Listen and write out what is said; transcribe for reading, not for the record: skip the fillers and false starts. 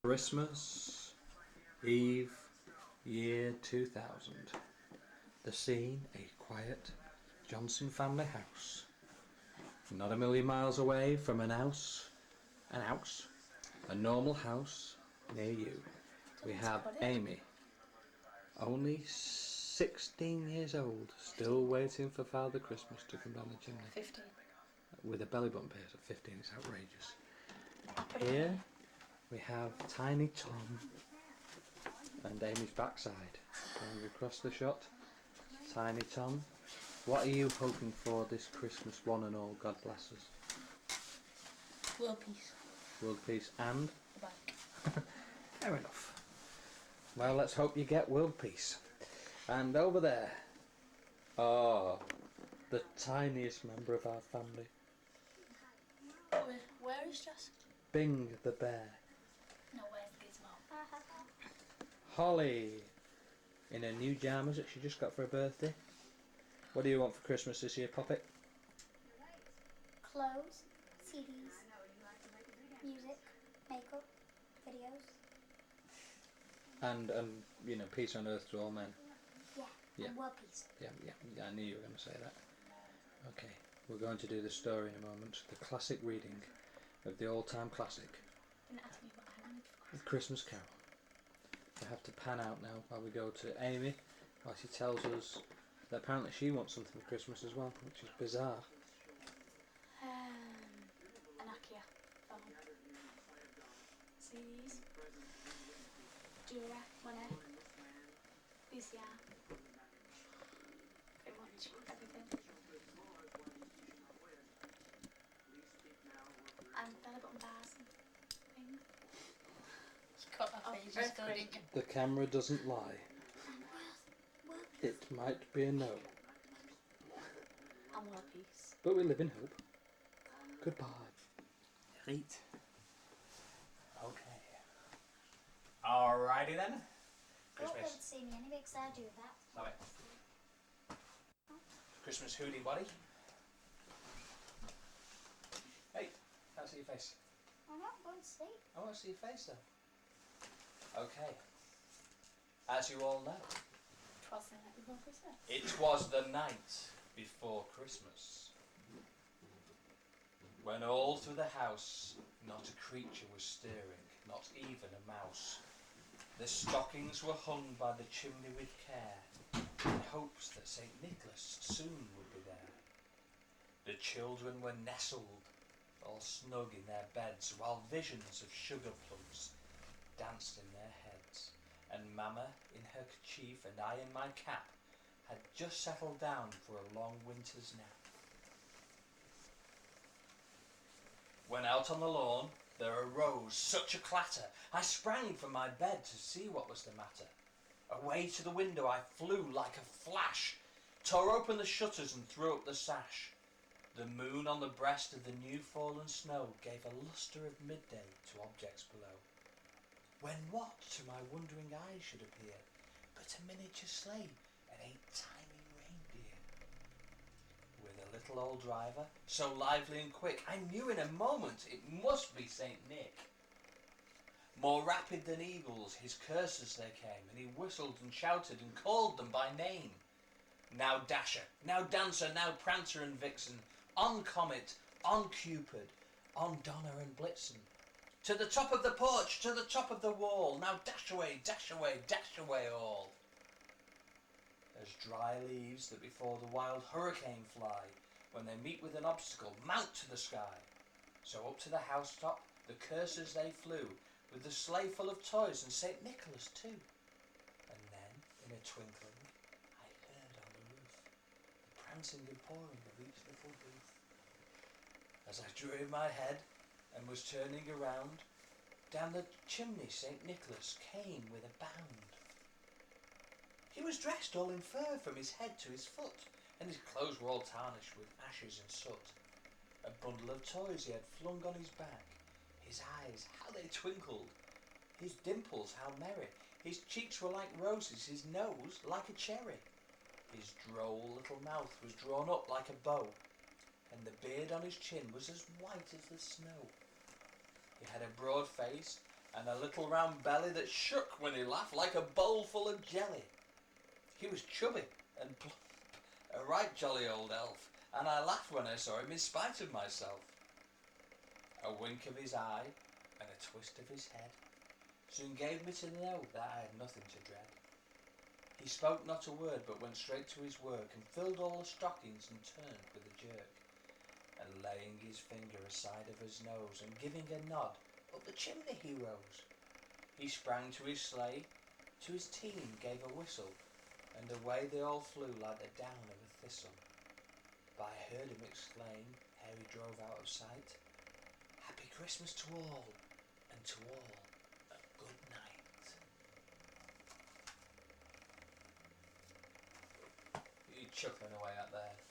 Christmas Eve, year 2000. The scene, a quiet Johnson family house. Not a million miles away from a normal house near you. We have Amy, only 16 years old, still waiting for Father Christmas to come down the chimney. 15. With a belly bump here, so 15 is outrageous. Here we have Tiny Tom and Amy's backside. Going across the shot, Tiny Tom. What are you hoping for this Christmas, one and all? God bless us. World peace. World peace and? The bike. Fair enough. Well, let's hope you get world peace. And over there, the tiniest member of our family. Where is Jess? Bing the bear. No, where's Gizmo? Holly, in her new pyjamas that she just got for her birthday. What do you want for Christmas this year, Poppet? Clothes, CDs, music, makeup, videos. And peace on earth to all men. Yeah. And world peace. Yeah, I knew you were going to say that. Okay, we're going to do the story in a moment. The classic reading of the all-time classic, Didn't ask me what I wanted for The Christmas Carol. We have to pan out now while we go to Amy, while she tells us that apparently she wants something for Christmas as well, which is bizarre. An Nokia phone. CDs. Jewellery, money. VCR. Pretty much everything. And belly button bars and things. You got that face, Earthquake. The camera doesn't lie. It might be a no, And world peace. but we live in hope. Goodbye. Right. Okay. Alrighty then. Go Christmas. to see me anyway, because I do that. Sorry. Christmas hoodie body. Hey, can't see your face. I'm not going to sleep. I want to see your face though. Okay. As you all know, Twas the night before Christmas. it was the night before Christmas, when all through the house not a creature was stirring, not even a mouse. The stockings were hung by the chimney with care, in hopes that St. Nicholas soon would be there. The children were nestled, all snug in their beds, while visions of sugar plums danced in their heads, and Mamma in her kerchief and I in my cap had just settled down for a long winter's nap. When out on the lawn there arose such a clatter, I sprang from my bed to see what was the matter. Away to the window I flew like a flash, tore open the shutters and threw up the sash. The moon on the breast of the new fallen snow gave a lustre of midday to objects below. When what to my wondering eyes should appear but a miniature sleigh and 8 tiny reindeer? With a little old driver, so lively and quick, I knew in a moment it must be Saint Nick. More rapid than eagles, his coursers they came, and he whistled and shouted and called them by name. Now Dasher, now Dancer, now Prancer and Vixen, on Comet, on Cupid, on Donner and Blitzen. To the top of the porch, to the top of the wall, now dash away, dash away, dash away all. As dry leaves that before the wild hurricane fly, when they meet with an obstacle, mount to the sky. So up to the housetop the coursers they flew, with the sleigh full of toys and St. Nicholas too. And then, in a twinkling, I heard on the roof the prancing and pawing of each little booth. As I drew in my head and was turning around, down the chimney St. Nicholas came with a bound. He was dressed all in fur from his head to his foot, and his clothes were all tarnished with ashes and soot. A bundle of toys he had flung on his back. His eyes, how they twinkled! His dimples, how merry! His cheeks were like roses, his nose like a cherry. His droll little mouth was drawn up like a bow, and the beard on his chin was as white as the snow. He had a broad face and a little round belly that shook when he laughed like a bowl full of jelly. He was chubby and plump, a right jolly old elf, and I laughed when I saw him in spite of myself. A wink of his eye and a twist of his head soon gave me to know that I had nothing to dread. He spoke not a word, but went straight to his work, and filled all the stockings and turned with a jerk. And laying his finger aside of his nose, and giving a nod, up the chimney he rose. He sprang to his sleigh, to his team gave a whistle, and away they all flew like the down of a thistle. But I heard him exclaim, ere he drove out of sight, Happy Christmas to all, and to all a good night. You chuckling away out there.